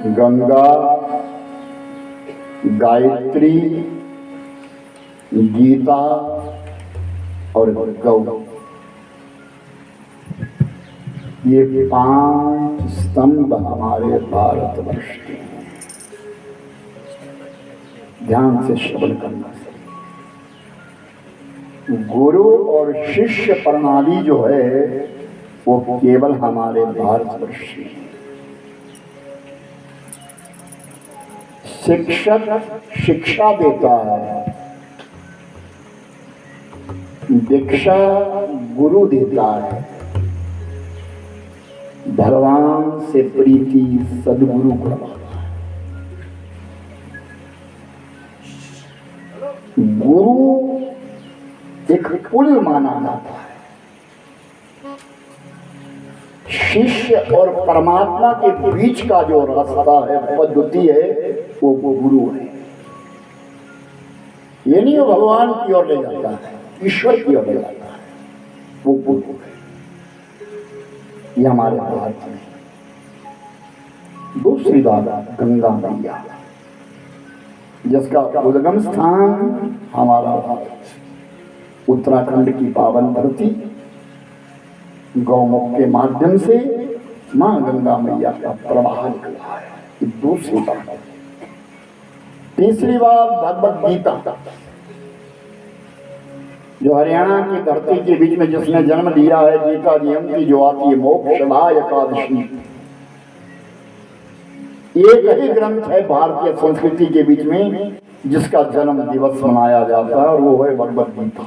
गंगा, गायत्री, गीता और गौ, ये 5 स्तंभ हमारे भारतवर्ष के हैं। ध्यान से श्रवण करना। गुरु और शिष्य प्रणाली जो है वो केवल हमारे भारतवर्ष में। शिक्षक शिक्षा देता है, दीक्षा गुरु देता है, भगवान से प्रीति सद्गुरु करवाता है। गुरु एक पुल माना जाता है। शिष्य और परमात्मा के बीच का जो रास्ता है, पद्धति है, वो गुरु है। ये नहीं वो भगवान की ओर ले जाता है, ईश्वर की ओर ले जाता है, वो गुरु है। ये हमारे भारत में। दूसरी बात, गंगा मैया, जिसका उद्गम स्थान हमारा भारत, उत्तराखंड की पावन धरती, गौमुख के माध्यम से मां गंगा मैया का प्रवाह निकला है। ये दूसरी बात। तीसरी बात, भगवत गीता, जो हरियाणा की धरती के बीच में जिसने जन्म लिया है, गीता जी की जो आती है मोक्षदा एकादशी, एक ही ग्रंथ है भारतीय संस्कृति के बीच में जिसका जन्म दिवस मनाया जाता है, और वो है भगवत गीता।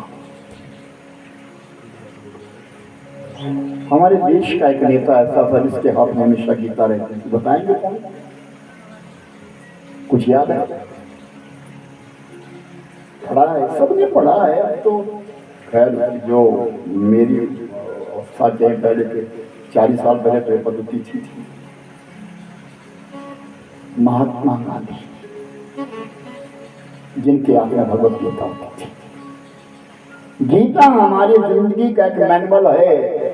हमारे देश का एक नेता ऐसा था जिसके हाथ में हमेशा गीता रहती थी। बताएंगे कौन? कुछ याद है? पढ़ा है, सबने पढ़ा है। अब तो खैर जो मेरी अवस्था के पहले के 40 साल पहले तो पद्धति थी। महात्मा गांधी, जिनके हाथ में भगवत गीता होती थी। गीता हमारी जिंदगी का एक मैनुअल है।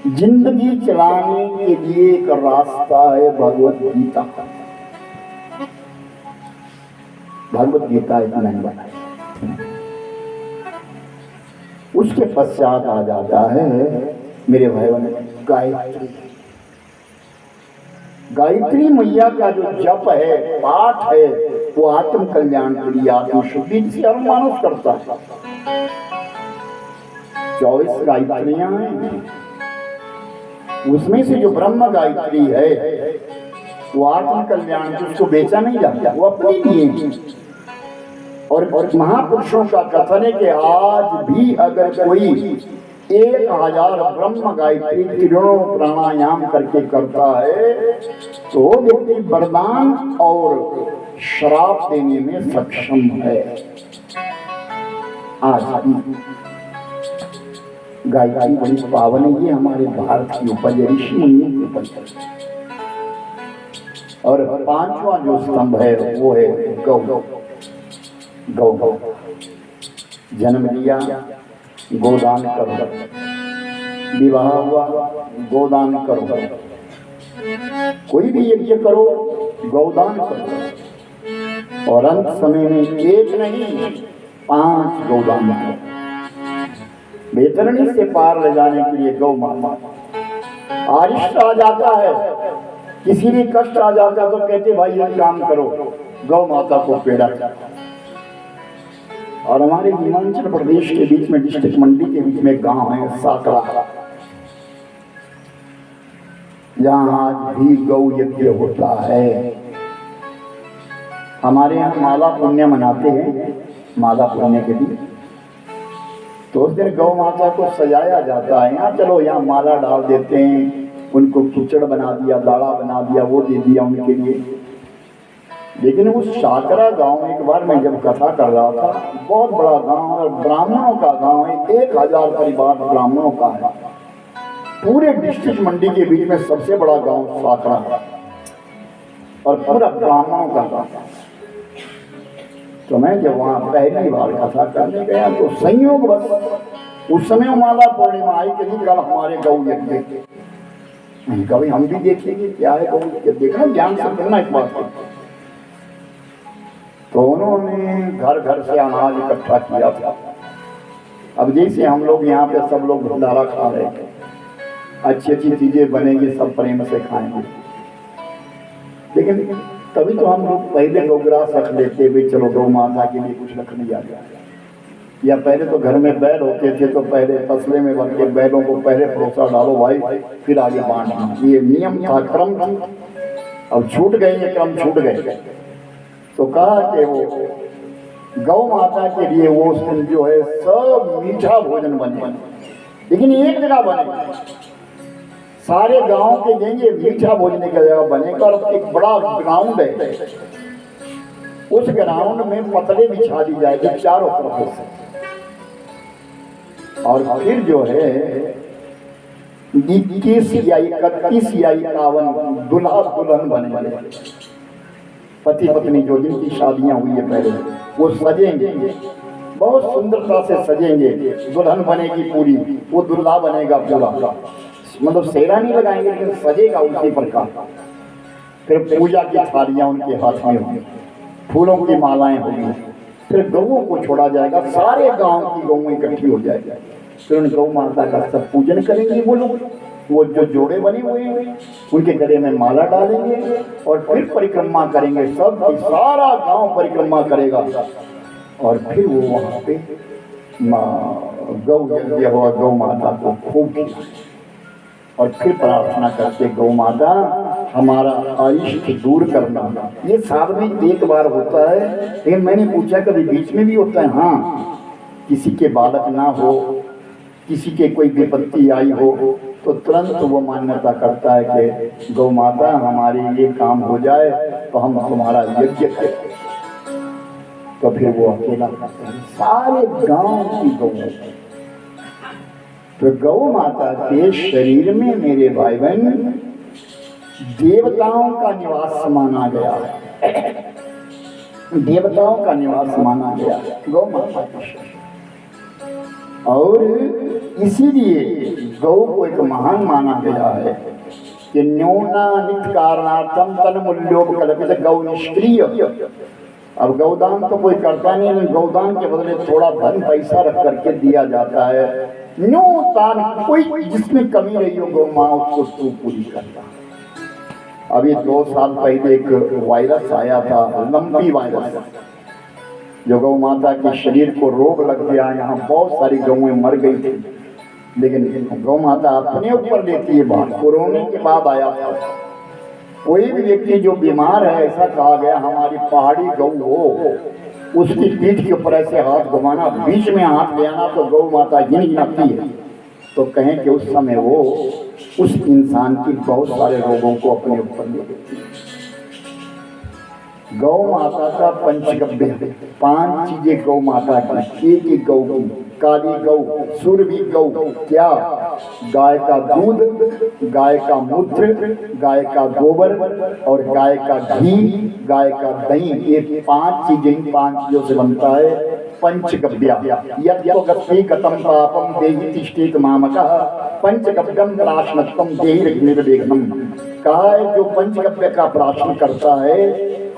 जिंदगी चलाने के लिए एक रास्ता है भगवत गीता। भगवत गीता एक मैनुअल है। उसके पश्चात आ जाता है मेरे भाइयों ने गायत्री। गायत्री मैया का जो जप है, पाठ है, वो आत्म कल्याण के लिए, आत्म शुद्धि से हर मानव करता है। 24 गायत्रियां हैं, उसमें से जो ब्रह्म गायत्री है वो आत्म कल्याण की, उसको बेचा नहीं जाता, वो अपने लिए। और महापुरुषों का कथन है कि आज भी अगर कोई 1000 ब्रह्म गायत्री त्रिगुण प्राणायाम करके करता है तो वो व्यक्ति वरदान और श्राप देने में सक्षम है। आज गायत्री बड़ी पावन है। ये हमारे भारत की उपज है, ऋषि मुनियों की उपज है। और 5वां जो स्तंभ है वो है गौ। गौ जन्म लिया, गोदान करो, विवाह हुआ, गोदान करो, कोई भी यज्ञ करो, गौदान करो, और अंत समय में 1 नहीं 5 गौदान करो। बेतरणी से पार ले जाने के लिए गौ माता। अरिष्ट आ जाता है, किसी भी कष्ट आ जाता तो कहते भाई ये काम करो, गौ माता को पेड़ा जाता। और हमारे हिमाचल प्रदेश के बीच में, डिस्ट्रिक्ट मंडी के बीच में गांव है साकरा, जहां आज भी गौ यज्ञ होता है। हमारे यहाँ माला पुण्य मनाते हैं, माला पुण्य के दिन। तो उस दिन गौ माता को सजाया जाता है। यहाँ चलो यहाँ माला डाल देते हैं, उनको खिचड़ बना दिया, दाड़ा बना दिया, वो दे दिया उनके लिए। लेकिन उस साकरा गांव में एक बार मैं जब कथा कर रहा था, बहुत बड़ा गांव है, ब्राह्मणों का गांव है, 1000 परिवार ब्राह्मणों का है। पूरे डिस्ट्रिक्ट मंडी के बीच में सबसे बड़ा गांव साकरा है और पूरा ब्राह्मणों का गांव। तो मैं जब वहां पहली बार कथा करने गया तो संयोग बस उस समय माला पूर्णिमा आई कि कल हमारे गौ यज्ञ। मैंने कहा भाई हम भी देखेंगे क्या है, तो देखना ज्ञान से करना इस बात को। तो उन्होंने घर घर से अनाज इकट्ठा किया था। अब जैसे हम लोग यहाँ पे सब लोग भंडारा खा रहे थे, अच्छी अच्छी चीजें बनेंगी, सब प्रेम से खाएंगे, लेकिन तभी तो हम लोग पहले गौग्रास रख लेते भाई, चलो गौ माता के लिए कुछ रख लिया गया। या पहले तो घर में बैल होते थे तो पहले तसले में भर के बैलों को पहले परोसा डालो भाई, फिर आगे बांटना, ये नियम था, क्रम था। अब छूट गए, ये क्रम छूट गए। तो कहा कि वो गौ माता के लिए वो उस दिन जो है सब मीठा भोजन बने, लेकिन एक जगह बने, सारे गांव के देंगे मीठा भोजन की जगह बनेगा। और एक बड़ा ग्राउंड है, उस ग्राउंड में पतले बिछा दी जाएगी चारों तरफ से, और फिर जो है 21 या 31 या 51 दुल्हा दुल्हन बने, पति पत्नी जो जिनकी शादियां हुई है पहले, वो सजेंगे, बहुत सुंदरता से सजेंगे, दुल्हन बनेगी पूरी, वो दुल्हा बनेगा पूरा, मतलब सेहरा नहीं लगाएंगे लेकिन सजेगा उसी प्रकार। फिर पूजा की थालियां उनके हाथ में होंगी, फूलों की मालाएं होंगी, फिर गौओं को छोड़ा जाएगा, सारे गांव की गौएं इकट्ठी हो जाएगी, फिर उन गौ माता का सब पूजन करेंगे वो लोग। वो जो जोड़े बने हुए हैं उनके गले में माला डालेंगे और फिर परिक्रमा करेंगे, सब सारा गांव परिक्रमा करेगा। और फिर वो वहां पे गौ यज्ञ हुआ, गौ माता को खूब किया, और फिर प्रार्थना करते गौ माता हमारा अरिष्ट दूर करना। ये साल में एक बार होता है, लेकिन मैंने पूछा कभी बीच में भी होता है? हाँ, किसी के बालक ना हो, किसी के कोई विपत्ति आई हो, तो तुरंत वो मान्यता करता है कि गौ माता हमारे ये काम हो जाए तो हम तुम्हारा यज्ञ करें। तो फिर वो अकेला करता है, सारे गांव की गौ। तो गौ माता के शरीर में मेरे भाई बहन देवताओं का निवास माना गया है, देवताओं का निवास माना गया गौ माता के शरीर। और इसीलिए गौ को एक महान माना गया है कि न्यूना नित्य कारणार्थम तन मूल्योपकल्पित गौ निष्क्रिय। अब गौदान तो कोई करता नहीं, गौदान के बदले थोड़ा धन पैसा रख करके दिया जाता है। न्यूतान कोई जिसमें कमी रही हो गौ माँ उसको तू पूरी करता। अभी 2 साल पहले एक वायरस आया था, लंबी वायरस, जो गौ माता के शरीर को रोग लग गया, यहाँ बहुत सारी गौएं मर गई थी, लेकिन गौ माता अपने ऊपर लेती है बात। कोरोना के बाद आया था, कोई भी व्यक्ति जो बीमार है, ऐसा कहा गया हमारी पहाड़ी गौ हो, उसकी पीठ के ऊपर ऐसे हाथ घुमाना, बीच में हाथ ले आना तो गौ माता गिनती है। तो कहें कि उस समय वो उस इंसान की बहुत सारे रोगों को अपने ऊपर ले लेती है। गौ माता का पंचगव्य, 5 चीजें गौ माता की। एक गौ की, काली गौ, सुरभि गौ, क्या? गाय का दूध, गाय का मूत्र, गाय का गोबर और गाय का घी, गाय का दही। ये 5 चीजें, 5 चीजों से बनता है पंचगव्य। यद्यपि कतम पापम देहि तिष्ठेत मामकः पंचगव्यम प्राशनत्वम देहि निर्वेघ्नम। कहा है जो पंचगव्य का प्राशन करता है,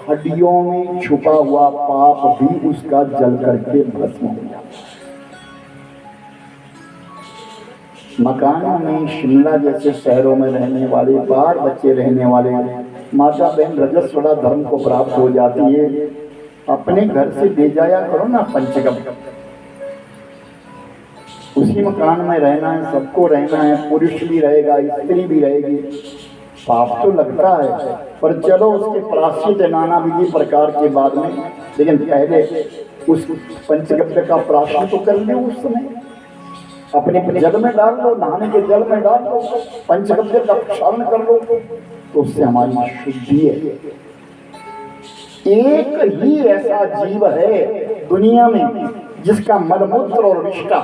हड्डियों में छुपा हुआ पाप भी उसका जल करके भस्म हो जाता है। मकानों में, शिमला जैसे शहरों में रहने वाले, बाहर बच्चे रहने वाले माता बहन रजस्वला धर्म को प्राप्त हो जाती है, अपने घर से ले जाया करो ना पंचगव्य। उसी मकान में रहना है, सबको रहना है, पुरुष भी रहेगा, स्त्री भी रहेगी, पाप तो लगता है, पर चलो उसके प्रायश्चित नाना विधि प्रकार के बाद में, लेकिन पहले उस पंचगव्य का प्रायश्चित तो कर लो। उस समय अपने जल में डाल लो, नहाने के जल में डाल लो, पंचगव्य का प्रक्षालन कर लो, तो उससे हमारी शुद्धि है। एक ही ऐसा जीव है दुनिया में जिसका मलमूत्र और विष्ठा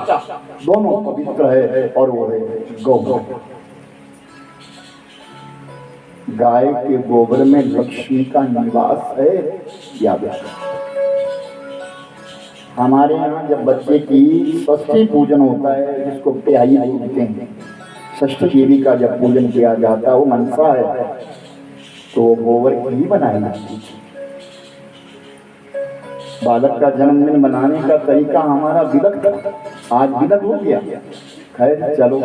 दोनों पवित्र है, और वो है गौ। गाय के गोबर में लक्ष्मी का निवास है। याद रखो, हमारे यहाँ जब बच्चे की षष्ठी पूजन होता है, जिसको प्याई बोलते हैं, षष्ठी देवी का जब पूजन किया जाता है, वो मनसा है, तो वो गोबर की ही बनाई जाती है। बालक का जन्मदिन मनाने का तरीका हमारा विलक था, आज विलक हो गया। खैर चलो,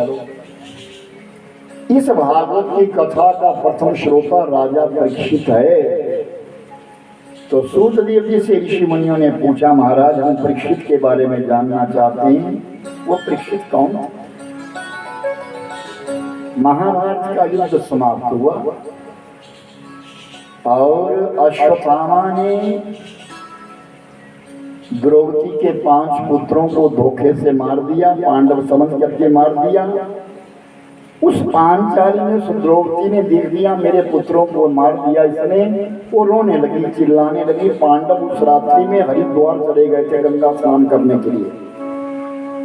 इस भागवत की कथा का प्रथम श्रोता राजा परीक्षित है। तो सूतदेव जी से ऋषि मुनियों ने पूछा, महाराज हम परीक्षित के बारे में जानना चाहते हैं, वो परीक्षित कौन है? महाभारत का युद्ध समाप्त हुआ और अश्वत्थामा ने द्रौपदी के 5 पुत्रों को धोखे से मार दिया, पांडव समझ करके मार दिया। उस पांचाली ने, उस द्रौपदी ने देख दिया मेरे पुत्रों को मार दिया इसने, वो रोने लगी, चिल्लाने लगी। पांडव उस रात्रि में हरिद्वार चले गए थे गंगा स्नान करने के लिए,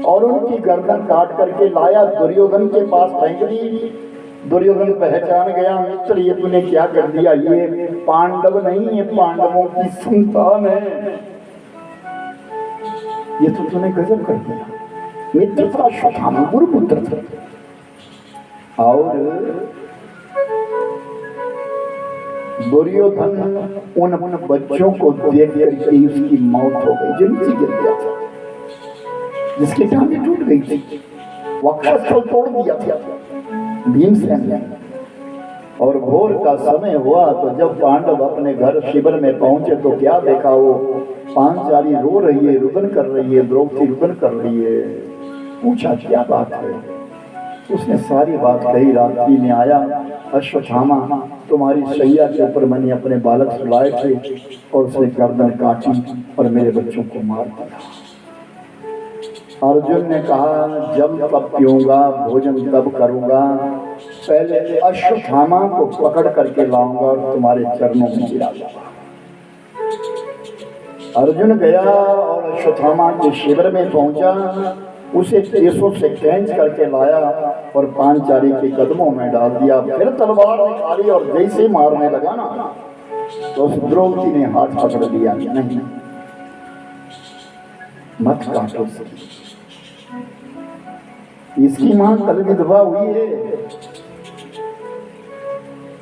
और उनकी गर्दन काट करके लाया, दुर्योधन के पास फेंक दी। दुर्योधन पहचान गया, मित्र ये तूने क्या कर दिया, ये पांडव नहीं, ये पांडवों की संतान है, ये तो तूने गजब कर दिया। मित्र था अश्वत्थामा, गुरुपुत्र था। और दुर्योधन उन बच्चों को देख करके उसकी मौत हो गई, जिनसे गिर गया था, जिसकी टांगें टूट गई थी, वक्षस्थल तोड़ दिया था भीमसेन ने। और भोर का समय हुआ तो जब पांडव अपने घर शिविर में पहुंचे तो क्या देखा, वो पांचाली रो रही है, रुदन कर रही है, द्रौपदी रुदन कर रही है। पूछा क्या बात है? उसने सारी बात कही। रात्रि में आया, अश्वत्थामा तुम्हारी शैया के ऊपर मैंने अपने बालक सुलाए थे और उसने गर्दन काटी और मेरे बच्चों को मार दिया। अर्जुन ने कहा जब तब पीऊंगा, भोजन तब करूंगा, पहले अश्वत्थामा को पकड़ करके लाऊंगा और तुम्हारे चरणों में गिरा दूंगा। अर्जुन गया और अश्वत्थामा के शिविर में पहुंचा, उसे केसों से खींच करके लाया और पांचाली के कदमों में डाल दिया। फिर तलवार निकाली और जैसे मारने लगा ना, तो उस द्रौपदी ने हाथ पकड़ लिया, नहीं मत काटो, इसकी मां कल विधवा हुई है।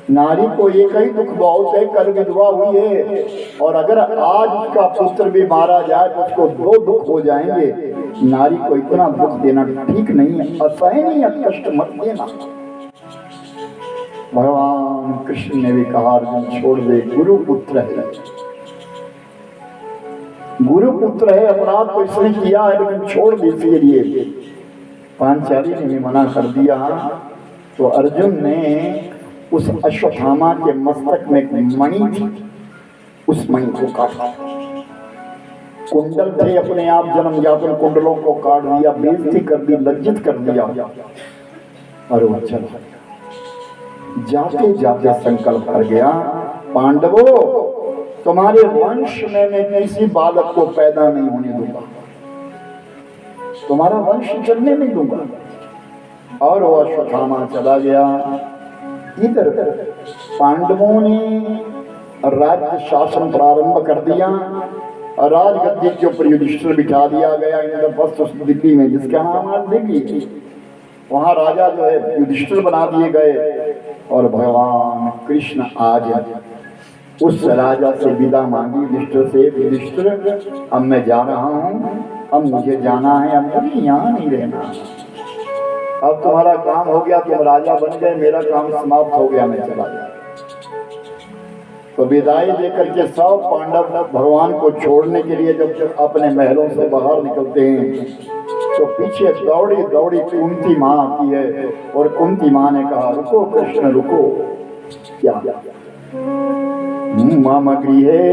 नारी को एक ही दुख बहुत है, कल विधवा हुई है, और अगर आज उसका पुत्र भी मारा जाए तो उसको 2 दुख हो जाएंगे। नारी को इतना दुख देना ठीक नहीं है, असहनीय कष्ट मत देना। भगवान कृष्ण ने भी कहा अर्जुन छोड़ दे, गुरु पुत्र है, गुरु पुत्र है, अपराध तो इसने किया है लेकिन छोड़ दे इसके लिए। पांचाली ने भी मना कर दिया। तो अर्जुन ने उस अश्वत्थामा के मस्तक में एक मणि थी, उस मणि को काटा। कुंडल थे, अपने आप जन्म जातन कुंडलों को काट दिया, बेइज्जती कर दी, लज्जित कर दिया और वो चला गया। जाते जाते संकल्प कर गया, पांडवों तुम्हारे वंश में मैं किसी बालक को पैदा नहीं होने दूंगा, तुम्हारा वंश चलने नहीं दूंगा। और वो अश्वत्थामा चला गया। इधर पांडवों ने राज्य शासन प्रारंभ कर दिया, राजगद्दी के ऊपर युधिष्ठिर बिठा दिया गया इंद्रप्रस्थ उस दिल्ली में, जिसका नाम आज दिल्ली। वहां राजा जो है युधिष्ठिर बना दिए गए। और भगवान कृष्ण आज उस राजा से विदा मांगी युधिष्ठिर से, युधिष्ठिर अब मैं जा रहा हूँ, अब मुझे जाना है, अब मुझे यहाँ नहीं रहना, अब तुम्हारा काम हो गया, तुम राजा बन गए, मेरा काम समाप्त हो गया, मैं चला गया। तो विदाई देकर के सब पांडव भगवान को छोड़ने के लिए जब अपने महलों से बाहर निकलते हैं तो पीछे दौड़ी दौड़ी कुंती माँ आती है और कुंती माँ ने कहा रुको कृष्ण रुको। क्या? मम गृहे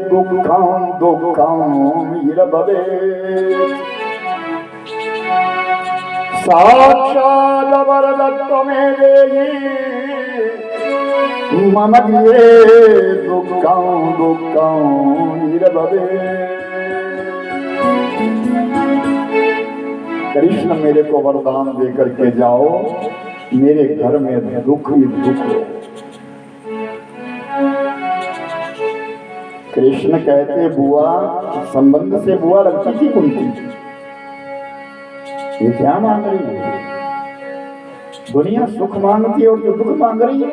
दुःखं दुःखं वीरभवे साक्षात् वरदत्वमेव देहि मम गृहे दुःखं दुःखं वीरभवे। कृष्ण मेरे को वरदान दे करके जाओ, मेरे घर में दुख ही दुख हो। कृष्ण कहते बुआ, संबंध से बुआ लगती थी कुंती, ये क्या मांग रही है? दुनिया सुख मांगती है और जो दुख मांग रही है।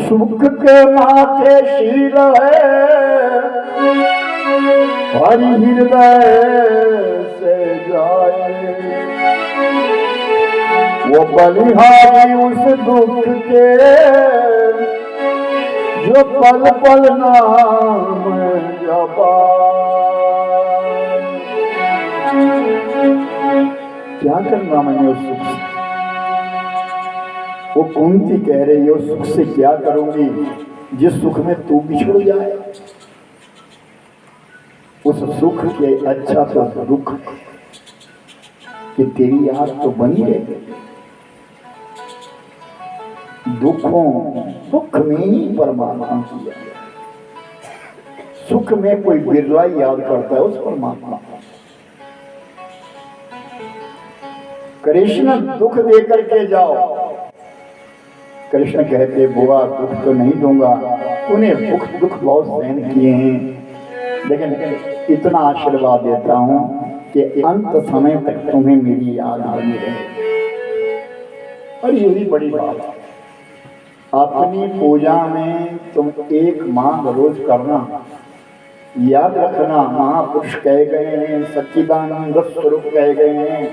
सुख के माथे शील है, हरि हृदय से जाए, वो बलिहारी उस दुख के जो पल पल नाम जपाए। क्या करना मैंने उस सुख से? वो कुंती कह रही हो सुख से क्या करूंगी जिस सुख में तू बिछड़ जाए। उस सुख के अच्छा तो दुख कि तेरी याद तो बनी रहे। दुख में ही परमात्मा की याद, सुख में कोई बिरला याद करता है उस परमात्मा। कृष्ण दुख दे करके जाओ। कृष्ण कहते बुआ दुख तो नहीं दूंगा, तूने दुख बहुत सहन किए हैं, लेकिन इतना आशीर्वाद देता हूं कि अंत समय तक तुम्हें मेरी याद बनी रहे। और यही बड़ी बात है। अपनी पूजा में तुम एक मांग रोज करना। याद रखना महापुरुष कह गए हैं, सच्चिदानंद स्वरूप कह गए हैं,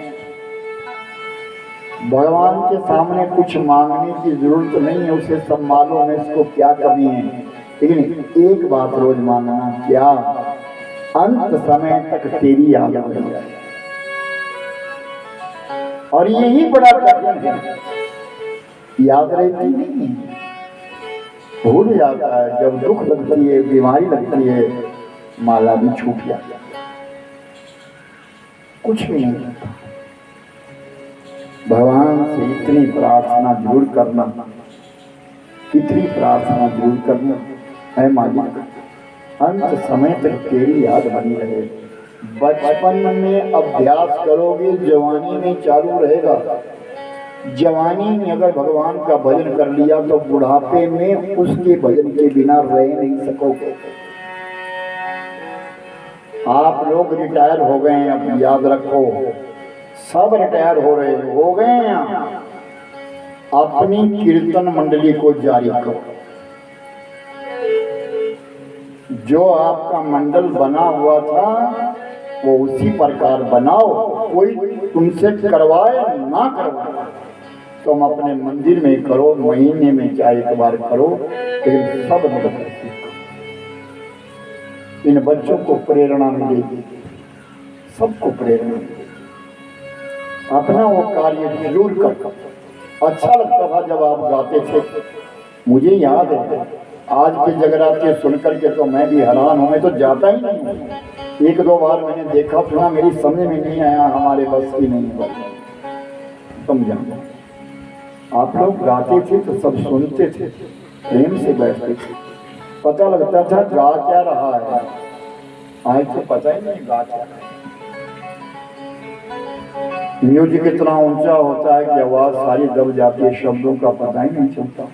भगवान के सामने कुछ मांगने की जरूरत नहीं है, उसे सब मालूम है इसको क्या कमी है। लेकिन एक बात रोज मांगना, क्या? अंत समय तक तेरी याद बन जाए। और यही बड़ा कठिन है, याद रहती नहीं, भूल जाता है। जब दुख लगती है, बीमारी लगती है, माला भी छूट जाती है, कुछ भी नहीं लगता। भगवान से इतनी प्रार्थना जरूर करना, इतनी प्रार्थना जरूर करना है मालिक, अंत समय तक तेरी याद बनी रहे। बचपन में अभ्यास करोगे, जवानी में चालू रहेगा। जवानी में अगर भगवान का भजन कर लिया तो बुढ़ापे में उसके भजन के बिना रह नहीं सकोगे। आप लोग रिटायर हो गए हैं, अब याद रखो, सब रिटायर हो गए हैं। अपनी कीर्तन मंडली को जारी करो। जो आपका मंडल बना हुआ था वो उसी प्रकार बनाओ। कोई तुमसे करवाए ना करवाए, तुम अपने मंदिर में करो, महीने में चाहे एक बार करो, लेकिन सब मिलकर इन बच्चों को प्रेरणा मिलेगी, सबको प्रेरणा मिलेगी। अपना वो कार्य जरूर कर। अच्छा लगता था जब आप गाते थे, मुझे याद है आज के जगराते सुनकर के तो मैं भी हैरान हूं। मैं तो जाता ही नहीं, एक दो बार मैंने देखा सुना, मेरी समझ में नहीं आया, हमारे बस की नहीं है। तुम जानो आप लोग गाते थे तो सब सुनते थे, प्रेम से बैठते थे, पता लगता था गा क्या रहा है। आज तो पता ही नहीं गा क्या रहा है। म्यूजिक इतना ऊंचा होता है कि आवाज सारी दब जाती है, शब्दों का पता ही नहीं चलता।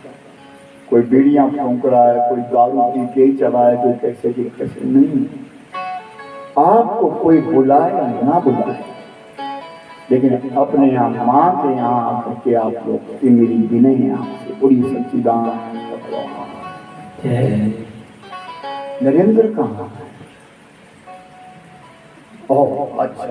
कोई बीड़ियां फूंक रहा है, कोई दारू पी के ही चला है, कोई कैसे की कैसे नहीं। आपको कोई बुलाए ना बुलाए, लेकिन अपने यहाँ माँ के यहाँ आकर के आप लोग की मेरी विनय है आपसे, पूरी सच्चिदानंद नरेंद्र कहाँ है? ओह अच्छा,